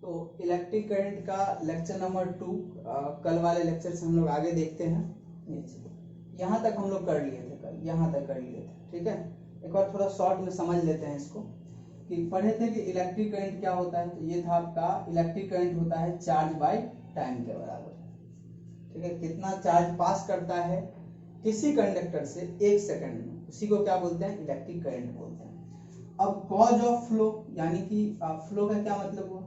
तो electric current का lecture number 2 कल वाले लेक्चर से हम लोग आगे देखते हैं। यहाँ तक हम लोग कर लिए थे, कल यहाँ तक कर लिए थे। ठीक है, एक बार थोड़ा शॉर्ट में समझ लेते हैं इसको कि पढ़े थे कि इलेक्ट्रिक करंट क्या होता है। तो ये था आपका इलेक्ट्रिक करंट होता है चार्ज बाय टाइम के बराबर। ठीक है, कितना चार्ज पास करता है किसी कंडक्टर से 1 सेकंड में, उसी को क्या बोलते हैं, इलेक्ट्रिक करंट बोलते हैं। अब कॉज ऑफ फ्लो, यानी कि फ्लो का क्या मतलब हुआ,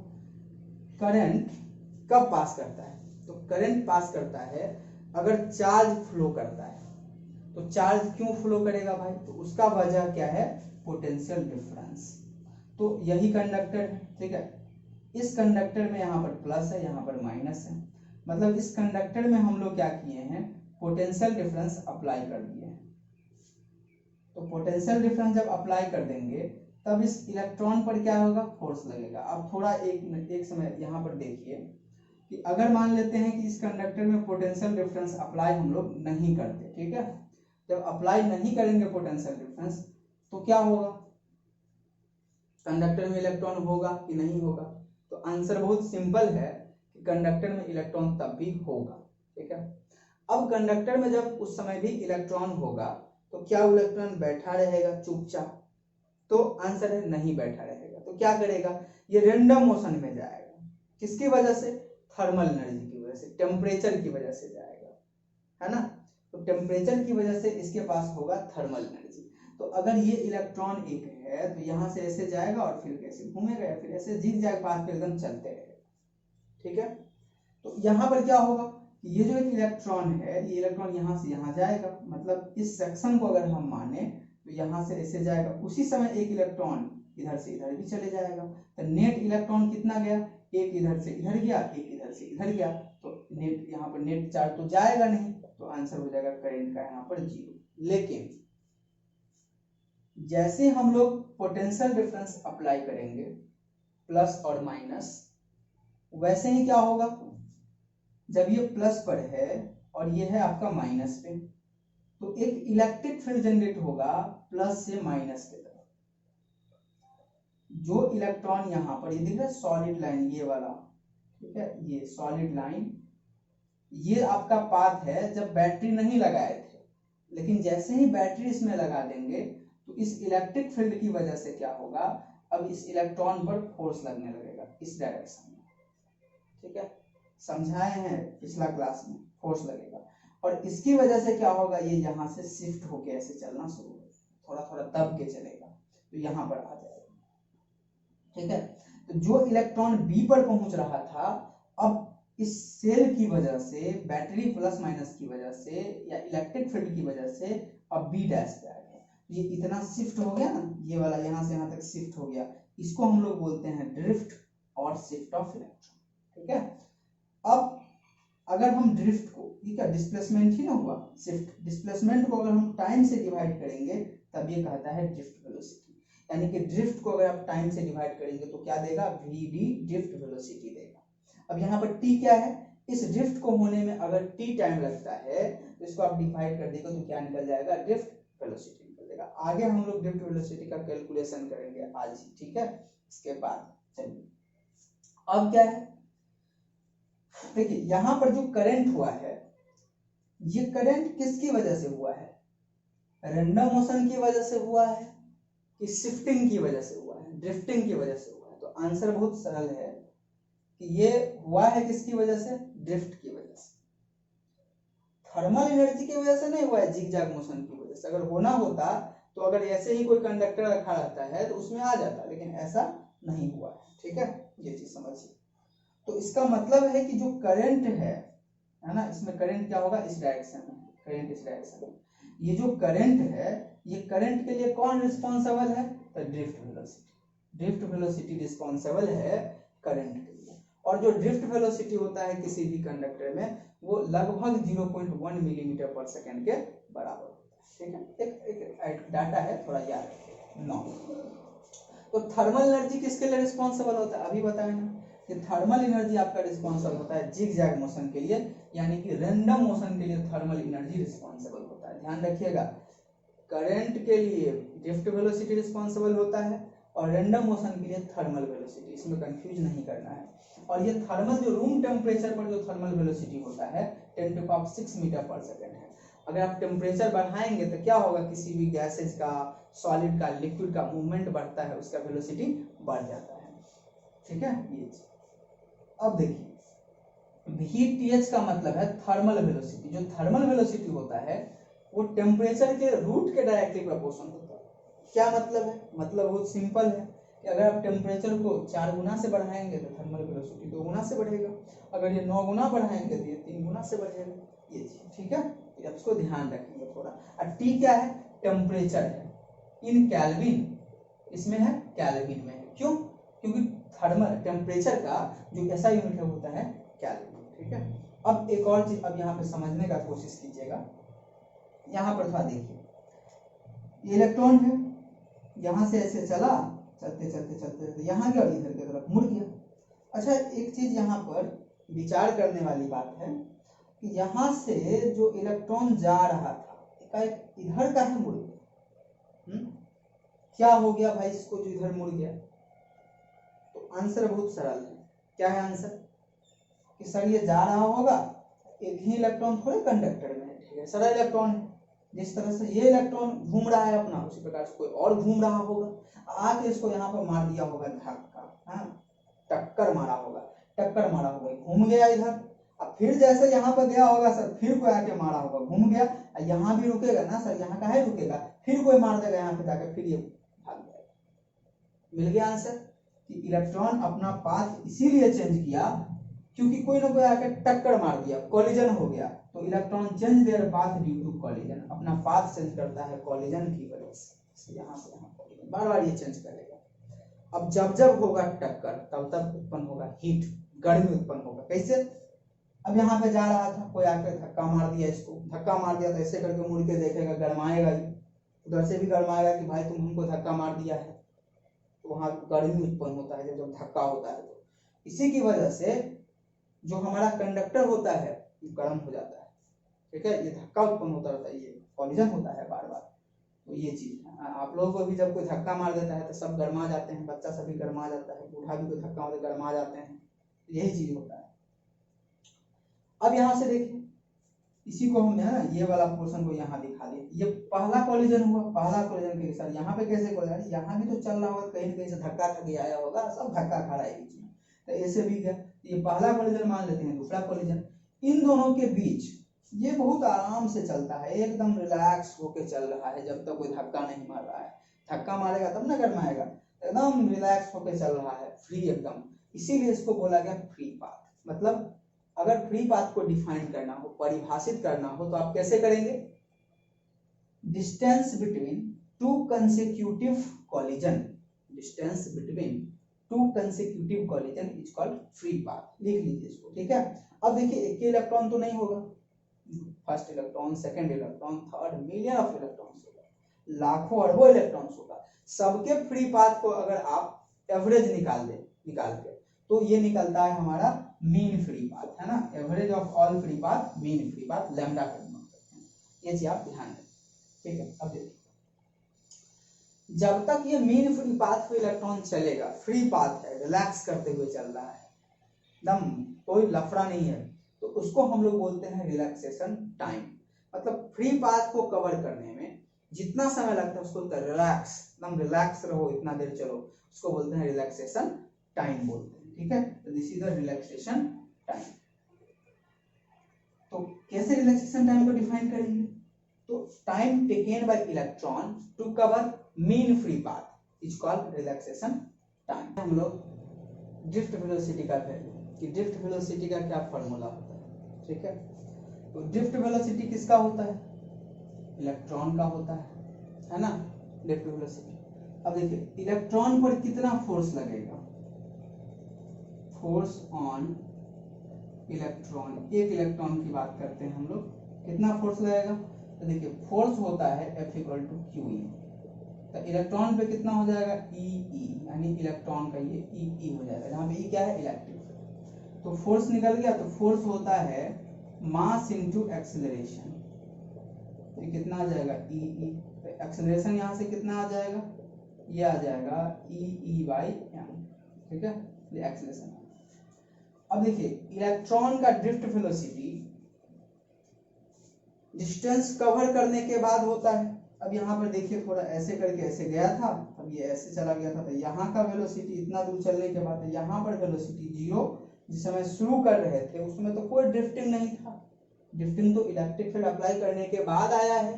करंट कब पास करता है। तो करंट पास करता है अगर चार्ज फ्लो करता है। तो चार्ज क्यों फ्लो करेगा भाई, तो उसका वजह क्या है, पोटेंशियल डिफरेंस। तो यही कंडक्टर है, ठीक है, इस कंडक्टर में यहाँ पर प्लस है, यहाँ पर माइनस है, मतलब इस कंडक्टर में हम लोग क्या किए हैं, पोटेंशियल डिफरेंस अप्लाई कर दिए हैं। तो पोटेंशियल डिफरेंस जब अप्लाई कर देंगे तब इस इलेक्ट्रॉन पर क्या होगा, फोर्स लगेगा। अब थोड़ा एक समय यहाँ पर देखिए कि अगर मान लेते हैं कि इस कंडक्टर में पोटेंशियल डिफरेंस अप्लाई हम लोग नहीं करते, ठीक है, जब अप्लाई नहीं करेंगे पोटेंशियल डिफरेंस तो क्या होगा, कंडक्टर में इलेक्ट्रॉन होगा कि नहीं होगा। तो आंसर बहुत सिंपल है कि कंडक्टर में इलेक्ट्रॉन तब भी होगा। ठीक है, अब कंडक्टर में जब उस समय भी इलेक्ट्रॉन होगा तो क्या इलेक्ट्रॉन बैठा रहेगा चुपचाप, तो आंसर है नहीं बैठा रहेगा। तो क्या करेगा, ये रैंडम मोशन में जाएगा। किसकी वजह से, थर्मल एनर्जी की वजह से, टेम्परेचर की वजह से जाएगा, है ना। तो टेम्परेचर की वजह से इसके पास होगा थर्मल एनर्जी। तो अगर ये इलेक्ट्रॉन एक है तो यहाँ से ऐसे जाएगा और फिर कैसे घूमेगा, या फिर ऐसे जिग जैग पाथ पे एकदम चलते रहेगा। ठीक है, तो यहाँ पर क्या होगा कि ये जो एक इलेक्ट्रॉन है, ये इलेक्ट्रॉन यहाँ से यहाँ जाएगा, मतलब इस सेक्शन को अगर हम माने तो यहाँ से ऐसे जाएगा, उसी समय एक इलेक्ट्रॉन इधर से इधर भी चले जाएगा। तो नेट इलेक्ट्रॉन कितना गया, एक इधर से इधर गया, एक इधर से इधर गया, तो नेट यहाँ पर नेट चार्ज तो जाएगा नहीं, तो आंसर हो जाएगा करंट का यहाँ पर 0। लेकिन जैसे हम लोग पोटेंशियल डिफरेंस अप्लाई करेंगे प्लस और माइनस, वैसे ही क्या होगा, जब ये प्लस पर है और ये है आपका माइनस पे, तो एक इलेक्ट्रिक फील्ड जनरेट होगा प्लस से माइनस की तरफ। जो इलेक्ट्रॉन यहाँ पर, ये दिख रहा है सॉलिड लाइन, ये वाला, ठीक है, ये सॉलिड लाइन, ये आपका पाथ है जब बैटरी नहीं लगाए थे। लेकिन जैसे ही बैटरी इसमें लगा देंगे तो इस इलेक्ट्रिक फील्ड की वजह से क्या होगा, अब इस इलेक्ट्रॉन पर फोर्स लगने लगेगा इस डायरेक्शन में। ठीक है, समझाए हैं पिछला क्लास में, फोर्स लगेगा और इसकी वजह से क्या होगा, ये यहाँ से शिफ्ट होके ऐसे चलना शुरू होगा, थोड़ा थोड़ा दब के चलेगा, तो यहाँ पर आ जाएगा। ठीक है, तो जो इलेक्ट्रॉन बी पर पहुंच रहा था, अब इस सेल की वजह से, बैटरी प्लस माइनस की वजह से या इलेक्ट्रिक फील्ड की वजह से अब बी डैश पे आ गया। ये इतना शिफ्ट हो गया ना, ये वाला यहाँ से यहाँ तक शिफ्ट हो गया, इसको हम लोग बोलते हैं ड्रिफ्ट और शिफ्ट ऑफ इलेक्ट्रॉन। ठीक है, अब अगर हम ड्रिफ्ट को, ठीक है, डिस्प्लेसमेंट ही ना हुआ, शिफ्ट, डिस्प्लेसमेंट को अगर हम टाइम से डिवाइड करेंगे तब ये कहता है ड्रिफ्ट वेलोसिटी। यानी कि ड्रिफ्ट को अगर आप टाइम से डिवाइड करेंगे तो क्या देगा, vd ड्रिफ्ट वेलोसिटी देगा। अब यहाँ पर t क्या है, इस ड्रिफ्ट को होने में अगर t टाइम लगता है तो इसको आप डिवाइड कर देगा तो क्या निकल जाएगा, ड्रिफ्ट वेलोसिटी निकल जाएगा। आगे हम लोग ड्रिफ्ट वेलोसिटी का कैलकुलेशन करेंगे आज ही, ठीक है। इसके बाद चलिए अब क्या है, देखिए यहाँ पर जो करंट हुआ है, ये करंट किसकी वजह से हुआ है, रैंडम मोशन की वजह से हुआ है कि शिफ्टिंग की वजह से हुआ है, ड्रिफ्टिंग की वजह से हुआ है। तो आंसर बहुत सरल है कि ये हुआ है किसकी वजह से, ड्रिफ्ट की वजह से। थर्मल एनर्जी की वजह से नहीं हुआ है, जिगजैग मोशन की वजह से। अगर होना होता तो अगर ऐसे ही कोई कंडक्टर रखा रहता है तो उसमें आ जाता, लेकिन ऐसा नहीं हुआ है। ठीक है, ये चीज समझिए। तो इसका मतलब है कि जो करंट है ना, इसमें करंट क्या होगा, इस डायरेक्शन में, करंट इस डायरेक्शन में। ये जो करंट है, ये करंट के लिए कौन रिस्पॉन्सिबल है, तो drift velocity. Drift velocity responsible है करंट के लिए। और जो ड्रिफ्ट वेलोसिटी होता है किसी भी कंडक्टर में, वो लगभग 0.1 मिलीमीटर पर सेकेंड के बराबर होता है। ठीक है, एक डाटा है, थोड़ा याद रखिए। 9 तो थर्मल एनर्जी किसके लिए रिस्पॉन्सिबल होता है, अभी बताया ना कि थर्मल एनर्जी आपका रिस्पॉन्सिबल होता है जिगजैग मोशन के लिए, यानी कि रैंडम मोशन के लिए थर्मल एनर्जी रिस्पॉन्सिबल होता है। ध्यान रखिएगा, करंट के लिए ड्रिफ्ट वेलोसिटी रिस्पॉन्सिबल होता है और रैंडम मोशन के लिए थर्मल वेलोसिटी, इसमें कंफ्यूज नहीं करना है। और ये थर्मल जो रूम टेम्परेचर पर जो थर्मल वेलोसिटी होता है 10⁶ मीटर पर सेकेंड है। अगर आप टेम्परेचर बढ़ाएंगे तो क्या होगा, किसी भी गैसेज का, सॉलिड का, लिक्विड का मूवमेंट बढ़ता है, उसका वेलोसिटी बढ़ जाता है। ठीक है ये। अब देखिए VTH का मतलब है थर्मल वेलोसिटी। जो थर्मल वेलोसिटी होता है वो टेम्परेचर के रूट के डायरेक्टली प्रोपोर्शनल होता है। क्या मतलब है, मतलब बहुत सिंपल है कि अगर आप टेम्परेचर को 4 गुना से बढ़ाएंगे तो थर्मल वेलोसिटी 2 गुना से बढ़ेगा, अगर ये 9 गुना बढ़ाएंगे तो ये 3 गुना से बढ़ेगा। ये चीज ठीक है, अब इसको ध्यान रखेंगे थोड़ा। और T क्या है, टेम्परेचर है इन केल्विन, इसमें है केल्विन में है। क्यों, क्योंकि थर्मल टेम्परेचर का जो ऐसा यूनिट है होता है केल्विन। ठीक है, अब एक और चीज अब यहाँ पे समझने का कोशिश कीजिएगा। यहाँ पर था देखिए इलेक्ट्रॉन है, यहाँ से ऐसे चला, चलते चलते चलते चलते यहाँ गया, इधर की तरफ मुड़ गया। अच्छा एक चीज यहाँ पर विचार करने वाली बात है कि यहाँ से जो इलेक्ट्रॉन जा रहा था इधर का है मुड़ गया। क्या हो गया भाई इसको जो इधर मुड़ गया? तो आंसर बहुत सरल है। क्या है आंसर कि सर ये जा रहा होगा, एक ही इलेक्ट्रॉन थोड़े कंडक्टर में है, ढेर सारा इलेक्ट्रॉन है। जिस तरह से ये इलेक्ट्रॉन घूम रहा है अपना, उसी प्रकार से कोई और घूम रहा होगा, आके इसको यहाँ पर मार दिया होगा धक्का, टक्कर मारा होगा, घूम गया इधर। अब फिर जैसे यहाँ पर गया होगा सर, फिर कोई आके मारा होगा, घूम गया, यहाँ भी रुकेगा ना सर, यहाँ काहे रुकेगा, फिर कोई मार देगा यहाँ पे जाकर, फिर ये भाग जाएगा। मिल गया आंसर कि इलेक्ट्रॉन अपना पाथ इसीलिए चेंज किया क्योंकि कोई ना कोई आके टक्कर मार दिया, कॉलिजन हो गया। तो electron change there path due to collision, अपना पाथ चेंज करता है कॉलिजन की वजह से। यहाँ से यहाँ कॉलिजन बार बार ये चेंज करेगा। अब जब जब होगा टक्कर तब तब उत्पन्न होगा हीट, गर्मी उत्पन्न होगा। कैसे? अब यहाँ पे जा रहा था, कोई आकर धक्का मार दिया, इसको धक्का मार दिया तो ऐसे करके मुड़ के देखेगा, गर्माएगा, उधर से भी गर्माएगा कि भाई तुम हमको धक्का मार दिया है, तो वहां गर्मी उत्पन्न होता है जब धक्का होता है। तो इसी की वजह से जो हमारा कंडक्टर होता है ये गर्म हो जाता है। ठीक है, ये धक्का उत्पन्न होता रहता है, ये कॉलिजन होता है बार बार। तो ये चीज है, आप लोगों को भी जब कोई धक्का मार देता है तो सब गर्मा जाते हैं, बच्चा सभी गर्मा जाता है, बूढ़ा भी कोई धक्का मारे गर्मा जाते हैं, यही चीज होता है। अब यहाँ से देखिए, इसी को हमने ना ये वाला पोर्शन को यहाँ दिखा दिया, ये पहला कॉलिजन हुआ, पहला कॉलिजन के साथ यहाँ पे कैसे कॉलिजन, यहाँ भी तो चल रहा होगा, कहीं कहीं से धक्का खा के आया होगा, सब धक्का खा रहा है बीच में, तो ऐसे भी क्या, ये पहला कॉलिजन मान लेते हैं, दूसरा कॉलिजन। इन दोनों के बीच ये बहुत आराम से चलता है, एकदम रिलैक्स होके चल रहा है, जब तक कोई धक्का नहीं मार रहा है। धक्का मारेगा तब ना गर्माएगा, एकदम रिलैक्स होके चल रहा है, फ्री एकदम। इसीलिए इसको बोला गया फ्री पाथ। मतलब अगर फ्री पाथ को डिफाइन करना हो, परिभाषित करना हो, तो आप कैसे करेंगे? Distance between two consecutive collision, distance between two consecutive collision is called free path. लिख लीजिए इसको। ठीक है, अब देखिए एक ही इलेक्ट्रॉन तो नहीं होगा, first electron, second electron, third, million of electrons होगा, लाखों अरबों इलेक्ट्रॉन्स होगा। सबके फ्री पाथ को अगर आप एवरेज निकाल के तो ये निकलता है हमारा मीन फ्री पाथ, है ना। Average of all free path, mean free path, lambda का यूज करते हैं। ये चीज आप ध्यान रखें। ठीक है, अब देखिए जब तक ये मीन फ्री पाथ पे इलेक्ट्रॉन चलेगा, फ्री पाथ है, रिलैक्स करते हुए चल रहा है, एकदम कोई लफड़ा नहीं है, तो उसको हम लोग बोलते हैं रिलैक्सेशन टाइम। मतलब फ्री पाथ को कवर करने में जितना समय लगता है उसको रिलैक्स, एकदम रिलैक्स रहो, इतना देर चलो, उसको बोलते हैं रिलैक्सेशन टाइम बोलते हैं। ठीक है, तो this is the relaxation time. तो कैसे रिलैक्सेशन टाइम को डिफाइन करेंगे? तो time taken by electron to cover mean free path is called relaxation time. हम लोग ड्रिफ्ट वेलोसिटी का वैल्यू, कि ड्रिफ्ट वेलोसिटी का क्या फार्मूला होता है। ठीक है, तो ड्रिफ्ट वेलोसिटी किसका होता है? इलेक्ट्रॉन का होता है ना, ड्रिफ्ट वेलोसिटी। अब देखिए इलेक्ट्रॉन पर कितना फोर्स लगेगा, फोर्स ऑन इलेक्ट्रॉन, एक इलेक्ट्रॉन की बात करते हैं हम लोग, कितना फोर्स लगेगा? तो देखिए फोर्स होता है F = QE, तो इलेक्ट्रॉन पे कितना हो जाएगा? EE, यानी इलेक्ट्रॉन का ये EE हो जाएगा, जहाँ पे E क्या है? इलेक्ट्रिक। तो फोर्स निकल गया, तो फोर्स होता है मास इनटू एक्सेलरेशन, ये कितना आ जाएगा? EE। तो एक्सेलरेशन यहाँ से कितना आ जाएगा? ये आ जाएगा E/m, ठीक है, ये एक्सेलरेशन। अब देखिए इलेक्ट्रॉन का ड्रिफ्ट वेलोसिटी डिस्टेंस कवर करने के बाद होता है। अब यहाँ पर देखिए थोड़ा ऐसे करके ऐसे गया था, अब ये ऐसे चला गया था, तो यहाँ का वेलोसिटी इतना दूर चलने के बाद यहाँ पर वेलोसिटी 0, जिस समय शुरू कर रहे थे उस समय तो कोई ड्रिफ्टिंग नहीं था। ड्रिफ्टिंग तो इलेक्ट्रिक फील्ड अप्लाई करने के बाद आया है,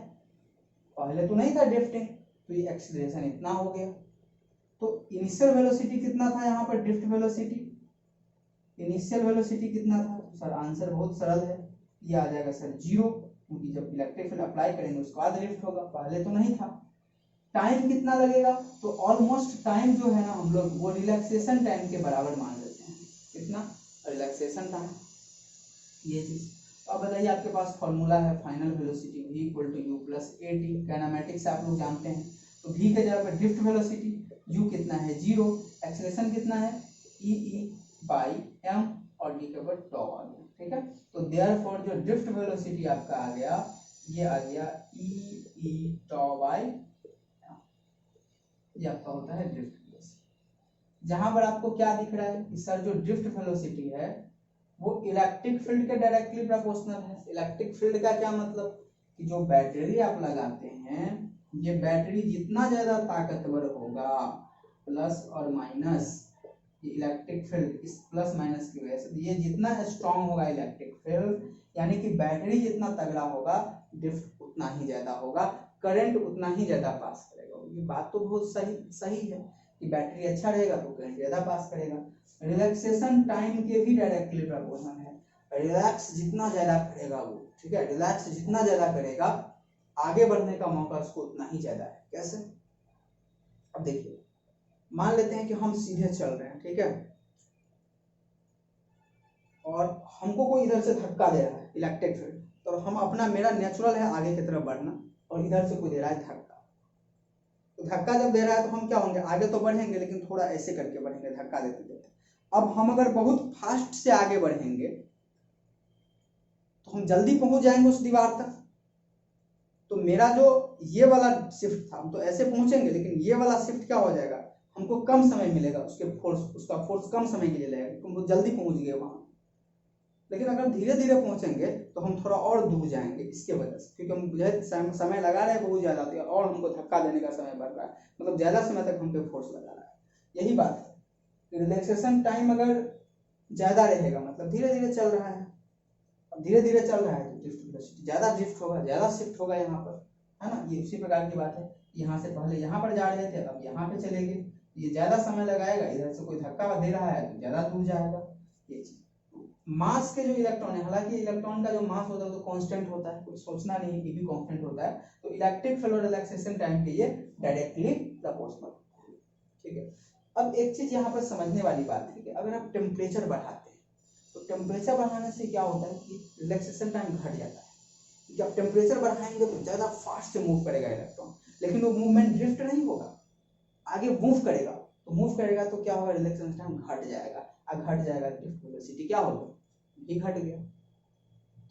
पहले तो नहीं था ड्रिफ्टिंग, तो ये एक्सीलरेशन इतना हो गया। तो इनिशियल वेलोसिटी कितना था यहाँ पर, ड्रिफ्ट वेलोसिटी, इनिशियल वेलोसिटी कितना था सर, आंसर बहुत सरल है, ये आ जाएगा सर 0, क्योंकि जब इलेक्ट्रिक फील्ड अप्लाई करेंगे उसके बाद ड्रिफ्ट होगा, पहले तो नहीं था। टाइम कितना लगेगा, तो ऑलमोस्ट टाइम जो है ना हम लोग वो रिलैक्सेशन टाइम के बराबर मान लेते हैं, कितना रिलैक्सेशन टाइम, ये चीज। तो अब बताइए आपके पास फॉर्मूला है final velocity v = u + at, kinematics आप लोग जानते हैं, तो v के जगह पर ड्रिफ्ट वेलोसिटी u कितना है 0, एक्सेलरेशन कितना है E/m और d के ऊपर tau आ गया, ठीक है। तो देयरफॉर जो ड्रिफ्ट वेलोसिटी आपका आ गया, ये आ गया E tau/m, ये आपका होता है ड्रिफ्ट वेलोसिटी। जहां पर आपको क्या दिख रहा है कि सर जो ड्रिफ्ट वेलोसिटी है वो इलेक्ट्रिक फील्ड के डायरेक्टली प्रोपोर्शनल है। इलेक्ट्रिक फील्ड का क्या मतलब कि जो बैटरी आप लगाते हैं, ये बैटरी जितना ज्यादा ताकतवर होगा, प्लस और माइनस, ये इलेक्ट्रिक फील्ड इस प्लस माइनस की वजह से ये जितना स्ट्रांग होगा इलेक्ट्रिक फील्ड, यानी कि बैटरी जितना तगड़ा होगा ड्रिफ्ट उतना ही ज्यादा होगा, करंट उतना ही ज्यादा पास करेगा। ये बात तो बहुत सही है कि बैटरी अच्छा रहेगा तो करंट ज्यादा पास करेगा। रिलैक्सेशन टाइम के भी डायरेक्टली प्रोपोर्शनल है, रिलैक्स जितना ज्यादा करेगा वो, ठीक है, रिलैक्स जितना ज्यादा करेगा आगे बढ़ने का मौका उसको उतना ही ज्यादा है। कैसे, अब देखिए मान लेते हैं कि हम सीधे चल रहे हैं, ठीक है, और हमको कोई इधर से धक्का दे रहा है इलेक्ट्रिक फील्ड, तो हम अपना, मेरा नेचुरल है आगे की तरफ बढ़ना, और इधर से कोई दे रहा है धक्का, तो धक्का जब दे रहा है तो हम क्या होंगे, आगे तो बढ़ेंगे लेकिन थोड़ा ऐसे करके बढ़ेंगे धक्का देते देते। अब हम अगर बहुत फास्ट से आगे बढ़ेंगे तो हम जल्दी पहुंच जाएंगे उस दीवार तक, तो मेरा जो ये वाला शिफ्ट था हम तो ऐसे पहुंचेंगे, लेकिन ये वाला शिफ्ट क्या हो जाएगा, हमको कम समय मिलेगा, उसका फोर्स कम समय के लिए लगेगा, हम जल्दी पहुंच गए वहां। लेकिन अगर धीरे धीरे पहुंचेंगे तो हम थोड़ा और दूर जाएंगे इसके वजह से, क्योंकि हम जो समय लगा रहे हैं बहुत ज्यादा, और हमको धक्का देने का समय बढ़ रहा है, मतलब ज्यादा समय तक हम पे फोर्स लगा रहा है। यही बात है, रिलैक्सेशन टाइम अगर ज्यादा रहेगा मतलब धीरे धीरे चल रहा है, अब धीरे धीरे चल रहा है तो ड्रिफ्ट वेलोसिटी ज्यादा ड्रिफ्ट होगा, ज्यादा शिफ्ट होगा यहाँ पर, है ना। ये उसी प्रकार की बात है, यहाँ से पहले यहाँ पर जा रहे थे अब यहाँ पे चले गए, ये ज्यादा समय लगाएगा, इधर से कोई धक्का दे रहा है तो ज्यादा दूर जाएगा। ये चीज मास के जो इलेक्ट्रॉन है, हालांकि इलेक्ट्रॉन का जो मास होता है तो कांस्टेंट होता है, कुछ सोचना नहीं है, ये भी कांस्टेंट होता है, तो इलेक्ट्रिक फील्ड और रिलैक्सेशन टाइम के ये डायरेक्टली प्रोपोर्शनल होता है, ठीक है। अब एक चीज यहाँ पर समझने वाली बात है कि अगर आप टेम्परेचर बढ़ाते हैं तो टेम्परेचर बढ़ाने से क्या होता है कि रिलैक्सेशन टाइम घट जाता है। जब टेम्परेचर बढ़ाएंगे तो ज्यादा फास्ट से मूव करेगा इलेक्ट्रॉन, लेकिन वो मूवमेंट ड्रिफ्ट नहीं होगा, आगे मूव करेगा, तो मूव करेगा तो क्या होगा, रिलैक्सेशन टाइम घट जाएगा, घट जाएगा ड्रिफ्ट वेलोसिटी क्या होगा, ये घट गया।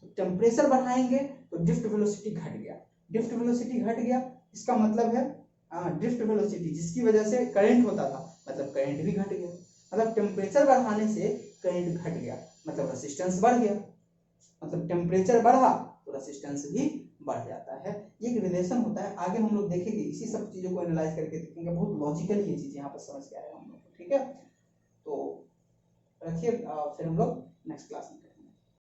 तो टेम्परेचर बढ़ाएंगे तो ड्रिफ्ट वेलोसिटी घट गया, ड्रिफ्ट वेलोसिटी घट गया, इसका मतलब है ड्रिफ्ट वेलोसिटी जिसकी वजह से करंट होता था, मतलब करंट भी घट गया, मतलब टेम्परेचर बढ़ाने से करंट घट गया, मतलब रेजिस्टेंस बढ़ गया, मतलब टेम्परेचर बढ़ा तो रेजिस्टेंस भी बढ़ जाता है। ये एक रिलेशन होता है, आगे हम लोग देखेंगे, इसी सब चीजों को एनालाइज करके देखेंगे, बहुत लॉजिकल ये चीज यहाँ पर समझ के आएगा हम लोग, ठीक है। तो रखिए, फिर हम लोग नेक्स्ट क्लास में